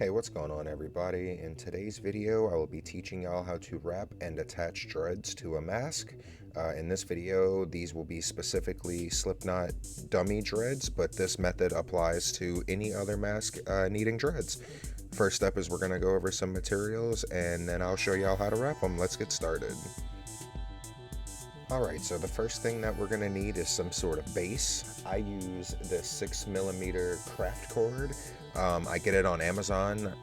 Hey, what's going on everybody? In today's video, I will be teaching y'all how to wrap and attach dreads to a mask. In this video, these will be specifically Slipknot dummy dreads, but this method applies to any other mask needing dreads. First step is we're going to go over some materials and then I'll show y'all how to wrap them. Let's get started. Alright, so the first thing that we're going to need is some sort of base. I use this 6mm craft cord. I get it on Amazon.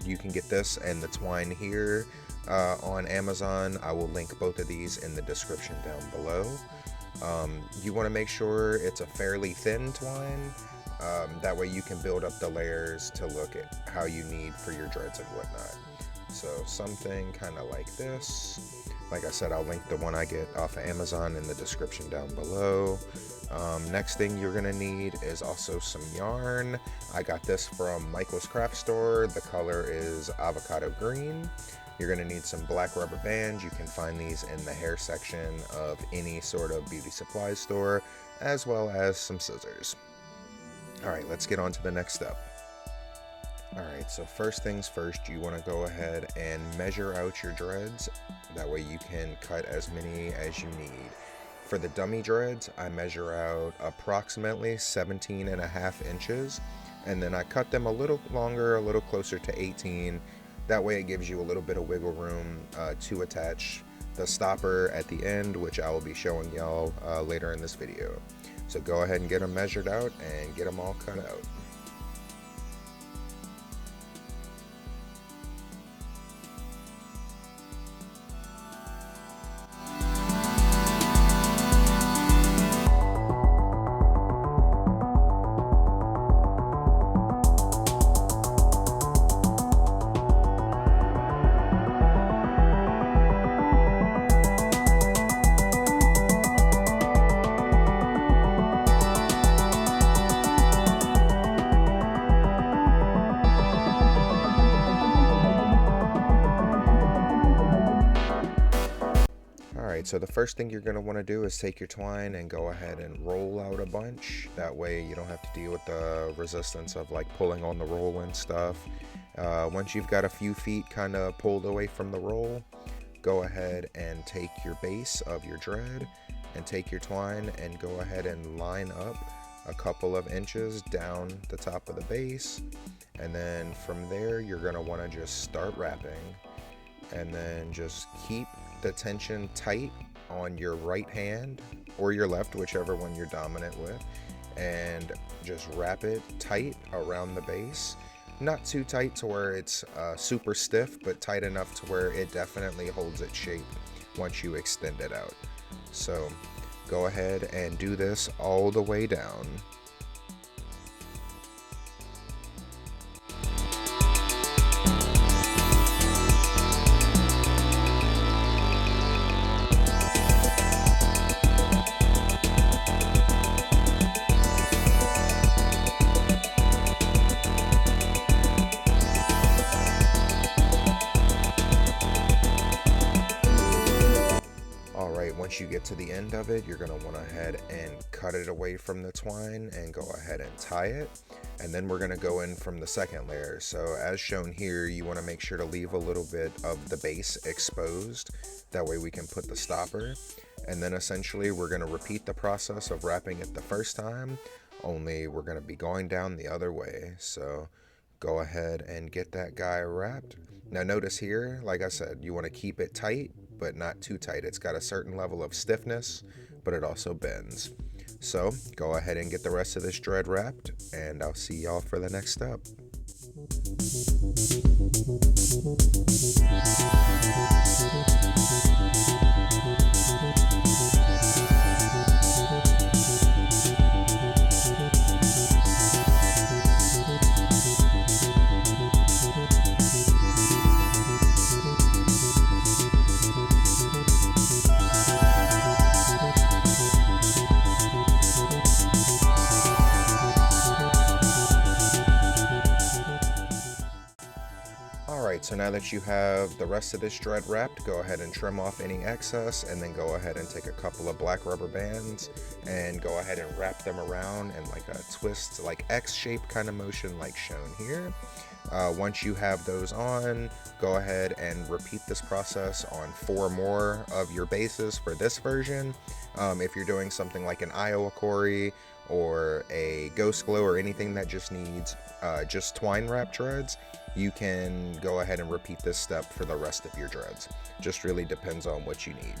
You can get this and the twine here on Amazon. I will link both of these in the description down below. You want to make sure it's a fairly thin twine. That way you can build up the layers to look at how you need for your dreads and whatnot. So something kind of like this. Like I said, I'll link the one I get off of Amazon in the description down below. Next thing you're gonna need is also some yarn. I got this from Michael's Craft Store. The color is avocado green. You're gonna need some black rubber bands. You can find these in the hair section of any sort of beauty supply store, as well as some scissors. All right, let's get on to the next step. Alright, so first things first, you want to go ahead and measure out your dreads. That way you can cut as many as you need. For the dummy dreads, I measure out approximately 17.5 inches. And then I cut them a little longer, a little closer to 18. That way it gives you a little bit of wiggle room to attach the stopper at the end, which I will be showing y'all later in this video. So go ahead and get them measured out and get them all cut out. So the first thing you're going to want to do is take your twine and go ahead and roll out a bunch. That way you don't have to deal with the resistance of like pulling on the roll and stuff. Once you've got a few feet kind of pulled away from the roll, go ahead and take your base of your dread and take your twine and go ahead and line up a couple of inches down the top of the base. And then from there you're going to want to just start wrapping, and then just keep the tension tight on your right hand or your left, whichever one you're dominant with, and just wrap it tight around the base. Not too tight to where it's super stiff, but tight enough to where it definitely holds its shape once you extend it out. So go ahead and do this all the way down. Once you get to the end of it, you're going to want to head and cut it away from the twine and go ahead and tie it. And then we're going to go in from the second layer. So as shown here, you want to make sure to leave a little bit of the base exposed. That way we can put the stopper. And then essentially we're going to repeat the process of wrapping it the first time, only we're going to be going down the other way. So go ahead and get that guy wrapped. Now notice here, like I said, you want to keep it tight, but not too tight. It's got a certain level of stiffness, but it also bends. So go ahead and get the rest of this dread wrapped, and I'll see y'all for the next step. So now that you have the rest of this dread wrapped, go ahead and trim off any excess, and then go ahead and take a couple of black rubber bands and go ahead and wrap them around in like a twist, like X shape kind of motion like shown here. Once you have those on, go ahead and repeat this process on 4 more of your bases for this version. If you're doing something like an Iowa Cory or a Ghost Glow or anything that just needs just twine wrap dreads, you can go ahead and repeat this step for the rest of your dreads. Just really depends on what you need.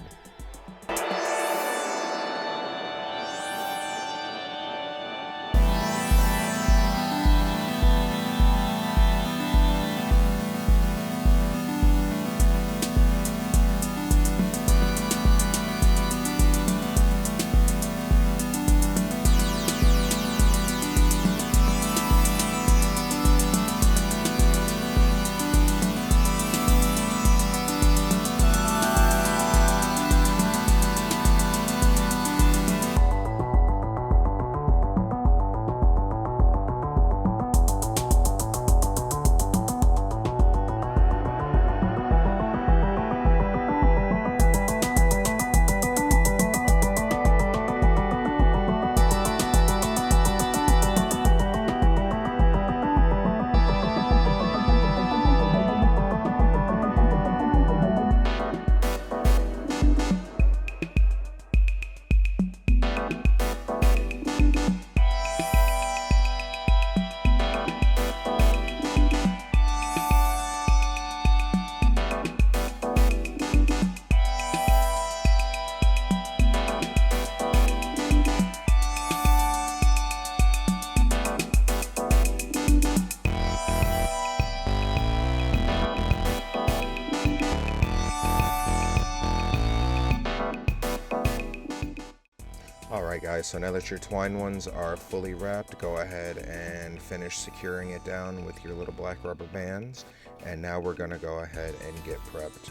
Alright guys, so now that your twine ones are fully wrapped, go ahead and finish securing it down with your little black rubber bands. And now we're going to go ahead and get prepped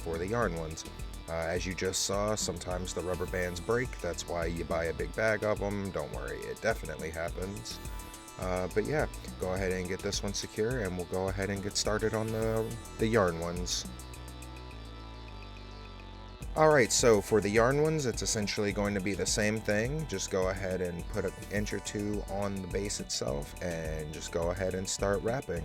for the yarn ones. As you just saw, sometimes the rubber bands break. That's why you buy a big bag of them. Don't worry, it definitely happens. But yeah, go ahead and get this one secure and we'll go ahead and get started on the yarn ones. Alright, so for the yarn ones, it's essentially going to be the same thing. Just go ahead and put an inch or two on the base itself and just go ahead and start wrapping.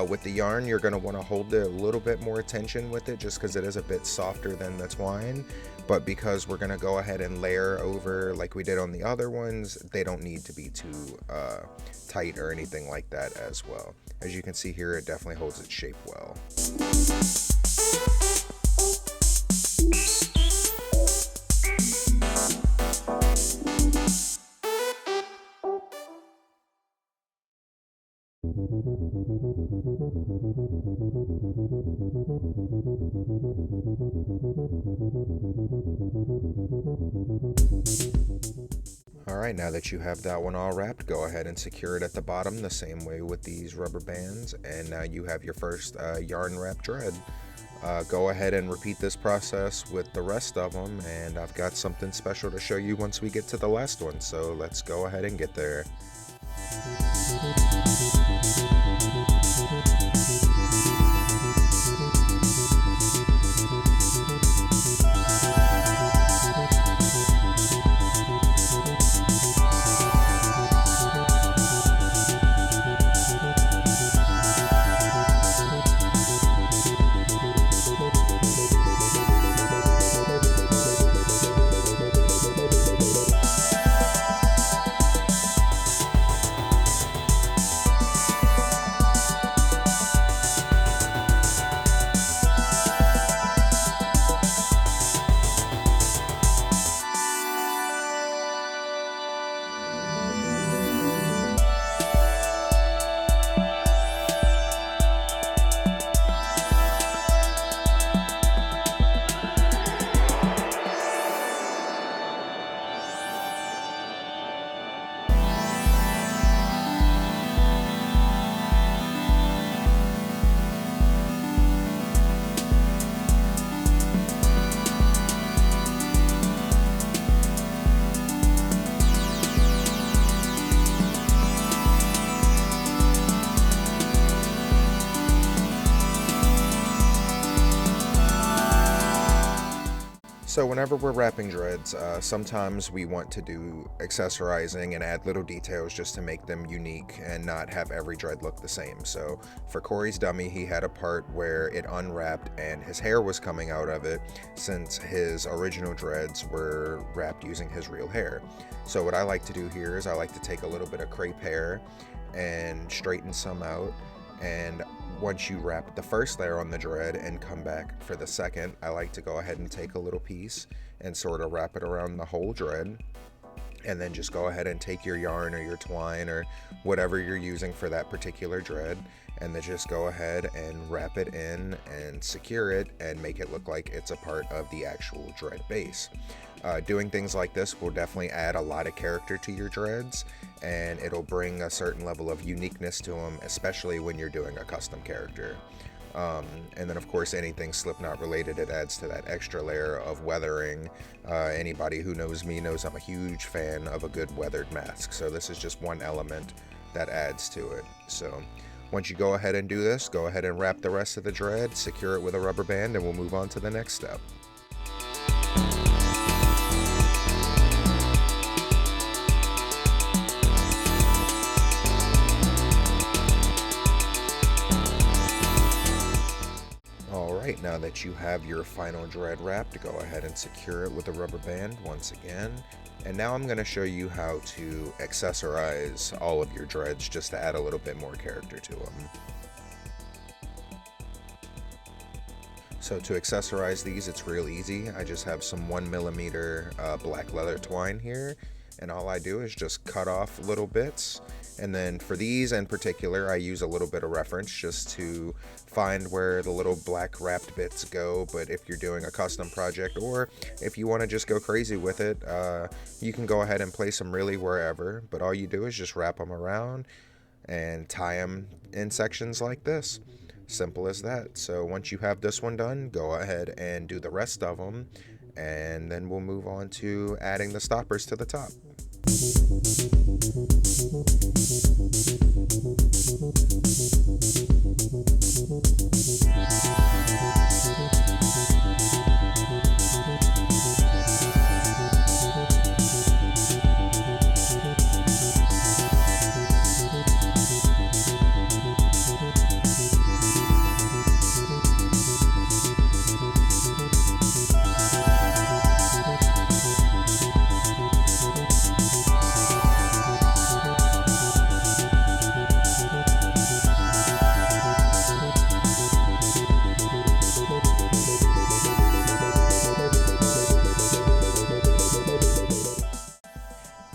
With the yarn, you're going to want to hold a little bit more attention with it just because it is a bit softer than the twine. But because we're going to go ahead and layer over like we did on the other ones, they don't need to be too tight or anything like that as well. As you can see here, it definitely holds its shape well. Alright, now that you have that one all wrapped, go ahead and secure it at the bottom the same way with these rubber bands, and now you have your first yarn wrap dread. Go ahead and repeat this process with the rest of them, and I've got something special to show you once we get to the last one, so let's go ahead and get there. So whenever we're wrapping dreads, sometimes we want to do accessorizing and add little details just to make them unique and not have every dread look the same. So for Corey's dummy, he had a part where it unwrapped and his hair was coming out of it, since his original dreads were wrapped using his real hair. So what I like to do here is I like to take a little bit of crepe hair and straighten some out, and once you wrap the first layer on the dread and come back for the second, I like to go ahead and take a little piece and sort of wrap it around the whole dread, and then just go ahead and take your yarn or your twine or whatever you're using for that particular dread, and then just go ahead and wrap it in and secure it and make it look like it's a part of the actual dread base. Doing things like this will definitely add a lot of character to your dreads, and it'll bring a certain level of uniqueness to them, especially when you're doing a custom character. And then of course anything Slipknot related, it adds to that extra layer of weathering. Anybody who knows me knows I'm a huge fan of a good weathered mask, so this is just one element that adds to it. So once you go ahead and do this, go ahead and wrap the rest of the dread, secure it with a rubber band, and we'll move on to the next step. Alright, now that you have your final dread wrapped, go ahead and secure it with a rubber band once again. And now I'm going to show you how to accessorize all of your dreads just to add a little bit more character to them. So to accessorize these, it's real easy. I just have some 1mm black leather twine here, and all I do is just cut off little bits. And then for these in particular, I use a little bit of reference just to find where the little black wrapped bits go. But if you're doing a custom project, or if you want to just go crazy with it, you can go ahead and place them really wherever. But all you do is just wrap them around and tie them in sections like this. Simple as that. So once you have this one done, go ahead and do the rest of them, and then we'll move on to adding the stoppers to the top.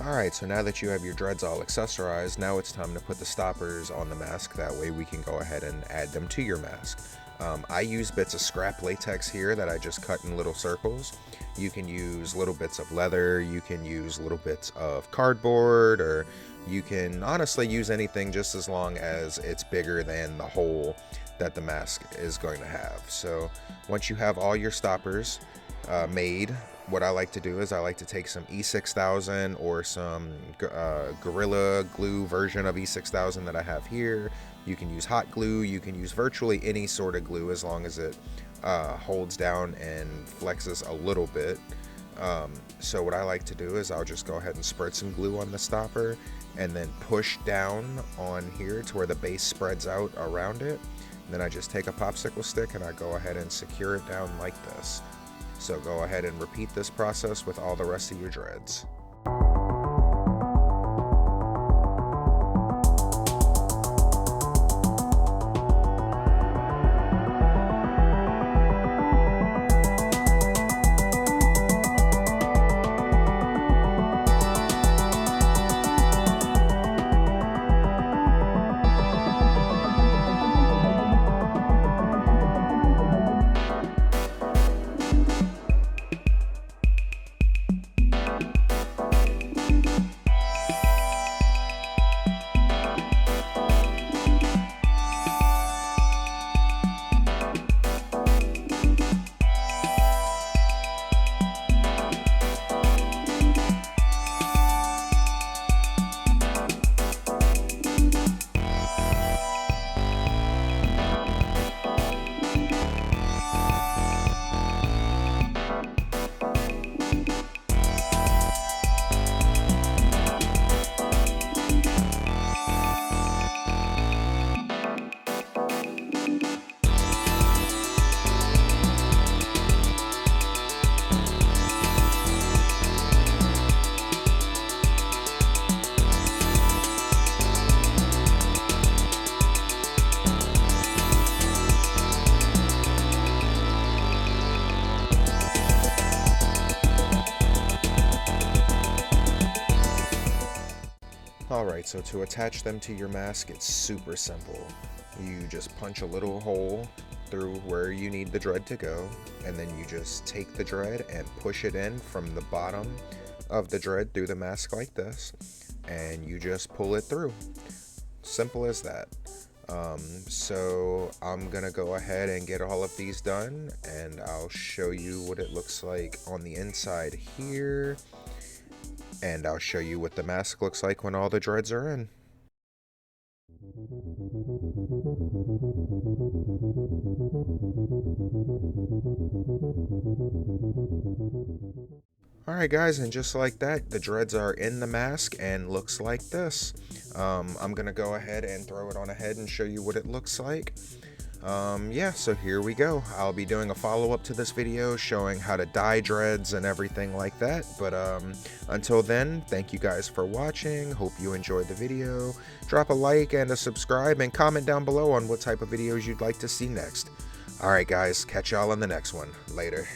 Alright, so now that you have your dreads all accessorized, now it's time to put the stoppers on the mask. That way we can go ahead and add them to your mask. I use bits of scrap latex here that I just cut in little circles. You can use little bits of leather, you can use little bits of cardboard, or you can honestly use anything just as long as it's bigger than the hole that the mask is going to have. So once you have all your stoppers made, what I like to do is I like to take some E6000 or some Gorilla Glue version of E6000 that I have here. You can use hot glue, you can use virtually any sort of glue as long as it holds down and flexes a little bit. So what I like to do is I'll just go ahead and spread some glue on the stopper and then push down on here to where the base spreads out around it. And then I just take a popsicle stick and I go ahead and secure it down like this. So go ahead and repeat this process with all the rest of your dreads. Alright, so to attach them to your mask, it's super simple. You just punch a little hole through where you need the dread to go, and then you just take the dread and push it in from the bottom of the dread through the mask like this, and you just pull it through. Simple as that. So I'm gonna go ahead and get all of these done, and I'll show you what it looks like on the inside here, and I'll show you what the mask looks like when all the dreads are in. Alright guys, and just like that, the dreads are in the mask and looks like this. I'm gonna go ahead and throw it on ahead and show you what it looks like. Yeah, so here we go. I'll be doing a follow-up to this video showing how to dye dreads and everything like that. But until then, thank you guys for watching. Hope you enjoyed the video. Drop a like and a subscribe and comment down below on what type of videos you'd like to see next. Alright guys, catch y'all in the next one. Later.